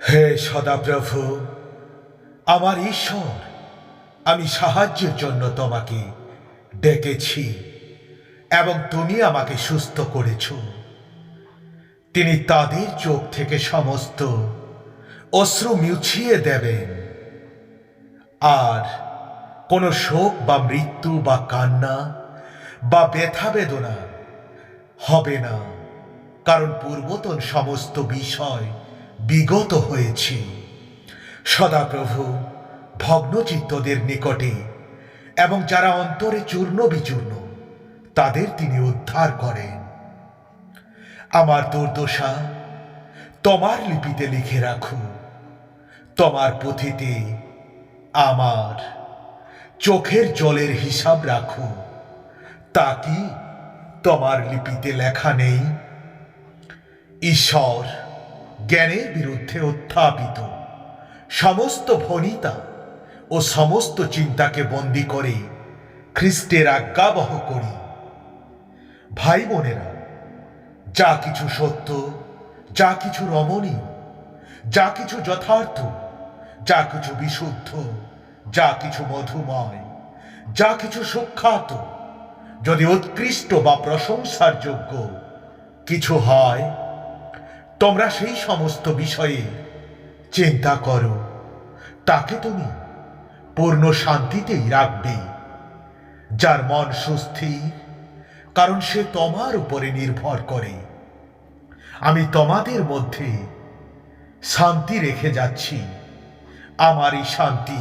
হে সদাপ্রভু, আমার ঈশ্বর, আমি সাহায্যের জন্য তোমাকে ডেকেছি এবং তুমি আমাকে সুস্থ করেছ। তিনি তাদের চোখ থেকে সমস্ত অশ্রু মুছিয়ে দেবেন, আর কোনো শোক বা মৃত্যু বা কান্না বা ব্যথা বেদনা হবে না, কারণ পূর্বতন সমস্ত বিষয় বিগত হয়েছে। সদাপ্রভু ভগ্নচিত্তদের নিকটে এবং যারা অন্তরে চূর্ণ বিচূর্ণ তাদের তিনি উদ্ধার করেন। আমার দুর্দশা তোমার লিপিতে লিখে রাখো, তোমার পুঁথিতে আমার চোখের জলের হিসাব রাখো। তা কি তোমার লিপিতে লেখা নেই? ঈশ্বর জ্ঞানের বিরুদ্ধে উত্থাপিত সমস্ত ভনিতা ও সমস্ত চিন্তাকে বন্দী করে খ্রিস্টের আজ্ঞাবহ করি। ভাই বোনেরা, যা কিছু সত্য, যা কিছু রমণীয়, যা কিছু যথার্থ, যা কিছু বিশুদ্ধ, যা কিছু মধুময়, যা কিছু সুখ্যাত, যদি উৎকৃষ্ট বা প্রশংসার যোগ্য কিছু হয়, তোমরা সেই সমস্ত বিষয়ে চিন্তা করো, তাকে তুমি পূর্ণ শান্তিতেই রাখবে, যার মন সুস্থির, কারণ সে তোমার উপরে নির্ভর করে। আমি তোমাদের মধ্যে শান্তি রেখে যাচ্ছি, আমার এই শান্তি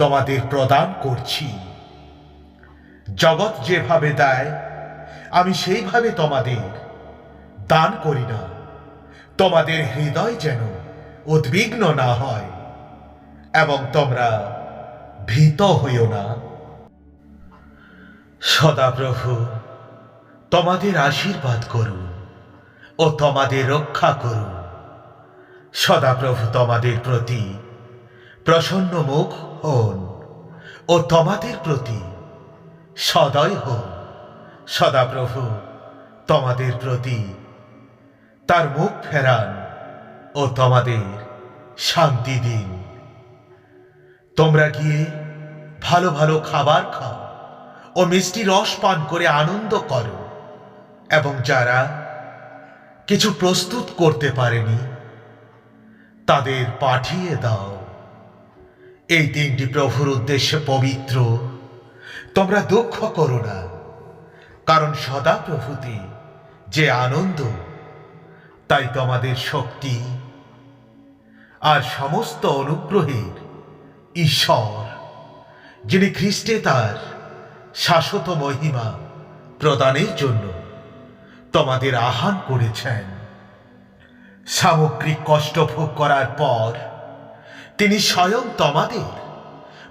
তোমাদের প্রদান করছি। জগৎ যেভাবে দেয় আমি সেইভাবে তোমাদের দান করি না, তোমাদের হৃদয় যেন উদ্বিগ্ন না হয় এবং তোমরা ভীত হইও না। সদাপ্রভু তোমাদের আশীর্বাদ করুন ও তোমাদের রক্ষা করুন। সদাপ্রভু তোমাদের প্রতি প্রসন্ন মুখ হন ও তোমাদের প্রতি সদয় হন। সদাপ্রভু তোমাদের প্রতি তার মুখ ফেরান ও তোমাদের শান্তি দিন। তোমরা গিয়ে ভালো ভালো খাবার খাও ও মিষ্টি রস পান করে আনন্দ করো, এবং যারা কিছু প্রস্তুত করতে পারেনি তাদের পাঠিয়ে দাও। এই দিনটি প্রভুর উদ্দেশ্যে পবিত্র। তোমরা দুঃখ করো না, কারণ সদাপ্রভুতে যে আনন্দ, তাই তোমাদের শক্তি আর সমস্ত অনুগ্রহের ঈশ্বর, যিনি খ্রিস্টে তার শাশ্বত মহিমা প্রদানের জন্য তোমাদের আহ্বান করেছেন। সামগ্রিক কষ্ট ভোগ করার পর তিনি স্বয়ং তোমাদের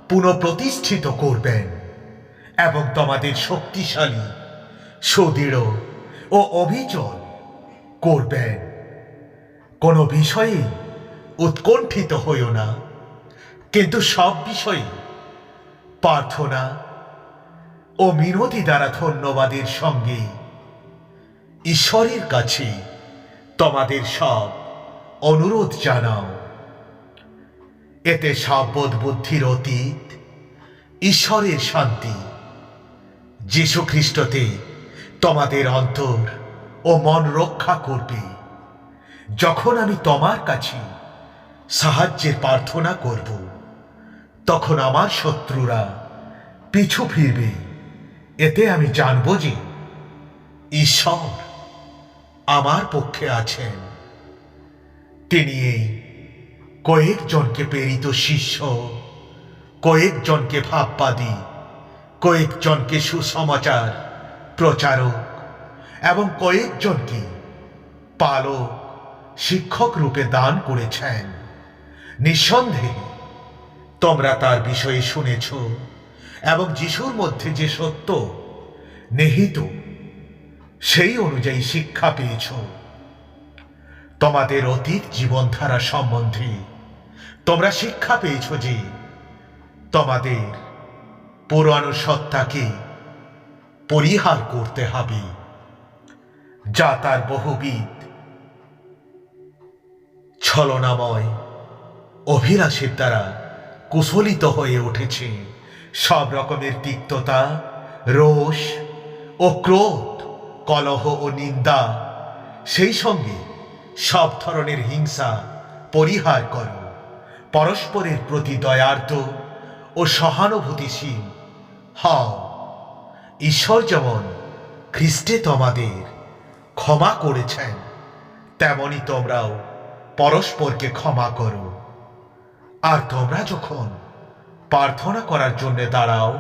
পুনঃপ্রতিষ্ঠিত করবেন এবং তোমাদের শক্তিশালী, সুদৃঢ় ও অবিচল করবেন। কোনো বিষয়ে উৎকণ্ঠিত হইও না, কিন্তু সব বিষয়ে প্রার্থনা ও মিনতি দ্বারা ধন্যবাদের সঙ্গে ঈশ্বরের কাছে তোমাদের সব অনুরোধ জানাও। এতে সব বোধ বুদ্ধির অতীত ঈশ্বরের শান্তি যীশু খ্রিস্টতে তোমাদের অন্তর ও মন রক্ষা করবে। যখন আমি তোমার কাছে সাহায্যের প্রার্থনা করব, তখন আমার শত্রুরা পিছু ফিরবে। এতে আমি জানব যে ঈশ্বর আমার পক্ষে আছেন। তিনি এই কয়েকজনকে প্রেরিত শিষ্য, কয়েকজনকে ভাববাদী, কয়েকজনকে সুসমাচার প্রচারক এবং কয়েকজনকে পালক, শিক্ষক রূপে দান করেছেন। নিঃসন্দেহে তোমরা তার বিষয়ে শুনেছ এবং যিশুর মধ্যে যে সত্য নিহিত সেই অনুযায়ী শিক্ষা পেয়েছ। তোমাদের অতীত জীবনধারা সম্বন্ধে তোমরা শিক্ষা পেয়েছ যে তোমাদের পুরানো সত্তাকে পরিহার করতে হবে, যা তার বহুবিধ ছলনাময় অভিলাষের দ্বারা কুশলিত হয়ে উঠেছে সব রকমের তিক্ততা, রোষ ও ক্রোধ, কলহ ও নিন্দা, সেই সঙ্গে সব ধরনের হিংসা পরিহার করো। পরস্পরের প্রতি দয়ার্দ ও সহানুভূতিশীল হও। ঈশ্বর যেমন খ্রিস্টে তোমাদের ক্ষমা করেছেন, তেমনি তোমরাও পরস্পরকে ক্ষমা করো। আর তোমরা যখন প্রার্থনা করার জন্য দাঁড়াও,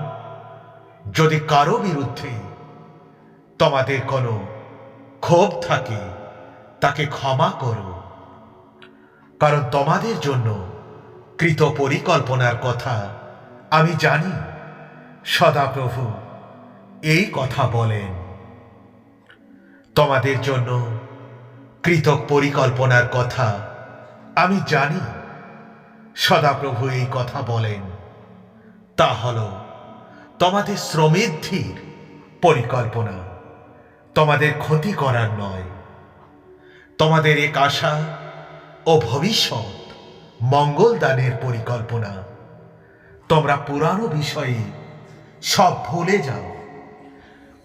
যদি কারো বিরুদ্ধে তোমাদের কোনো ক্ষোভ থাকে, তাকে ক্ষমা করো, কারণ তোমাদের জন্য কৃত পরিকল্পনার কথা আমি জানি। সদাপ্রভু এই কথা বলেন। তোমাদের জন্য কৃত পরিকল্পনার কথা আমি জানি। সদাপ্রভু এই কথা বলেন, তা হল তোমাদের শ্রমেদ্ধির পরিকল্পনা, তোমাদের ক্ষতি করার নয়। তোমাদের এক আশা ও ভবিষ্যৎ মঙ্গল দানের পরিকল্পনা। তোমরা পুরানো বিষয়ে সব ভুলে যাও,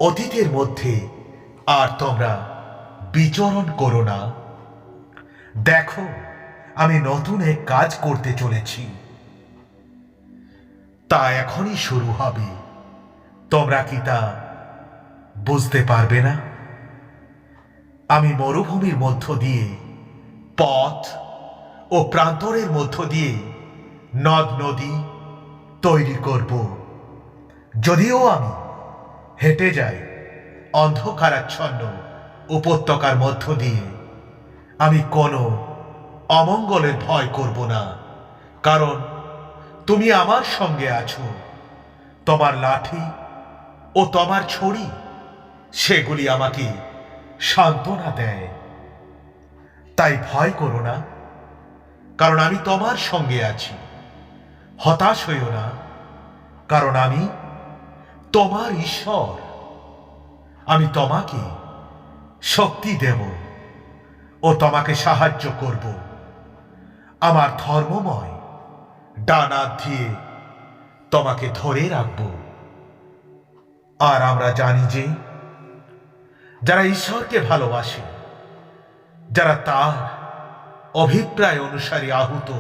অতীতের মধ্যে আর তোমরা বিচরণ করো না। দেখো, আমি নতুন এক কাজ করতে চলেছি, তা এখনই শুরু হবে। তোমরা কি তা বুঝতে পারবে না? আমি মরুভূমির মধ্য দিয়ে পথ ও প্রান্তরের মধ্য দিয়ে নদ নদী তৈরি করব। যদিও আমি হেঁটে যাই অন্ধকারাচ্ছন্ন উপত্যকার মধ্য দিয়ে, আমি কোনো অমঙ্গলের ভয় করব না, কারণ তুমি আমার সঙ্গে আছো। তোমার লাঠি ও তোমার ছড়ি, সেগুলি আমাকে সান্ত্বনা দেয়। তাই ভয় করো না, কারণ আমি তোমার সঙ্গে আছি। হতাশ হইও না, কারণ আমি তোমার ঈশ্বর। আমি তোমাকে শক্তি দেব ও তোমাকে সাহায্য করব। আমার ধর্মময় ডান হাত দিয়ে তোমাকে ধরে রাখব। আর আমরা জানি যে যারা ঈশ্বরকে ভালোবাসে, যারা তার অভিপ্রায় অনুসারী আহুত,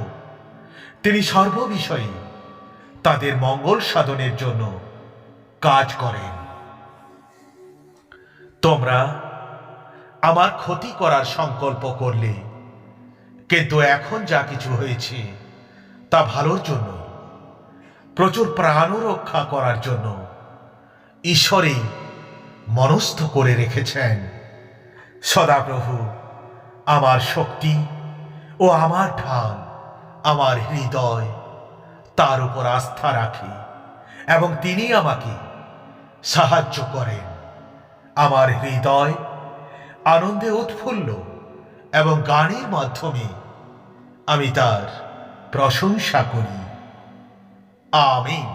তিনি সর্ববিষয়ে তাদের মঙ্গল সাধনের জন্য কাজ করেন। তোমরা আমার ক্ষতি করার সংকল্প করলে, কিন্তু এখন যা কিছু হয়েছে তা ভালোর জন্য, প্রচুর প্রাণ রক্ষা করার জন্য ঈশ্বরই মনস্থ করে রেখেছেন। সদাপ্রভু আমার শক্তি ও আমার ঢাল, আমার হৃদয় তার উপর আস্থা রাখে এবং তিনি আমাকে সাহায্য করেন। আমার হৃদয় আনন্দে উৎফুল্ল এবং গানের মাধ্যমে আমি তার প্রশংসা করি। আমিন।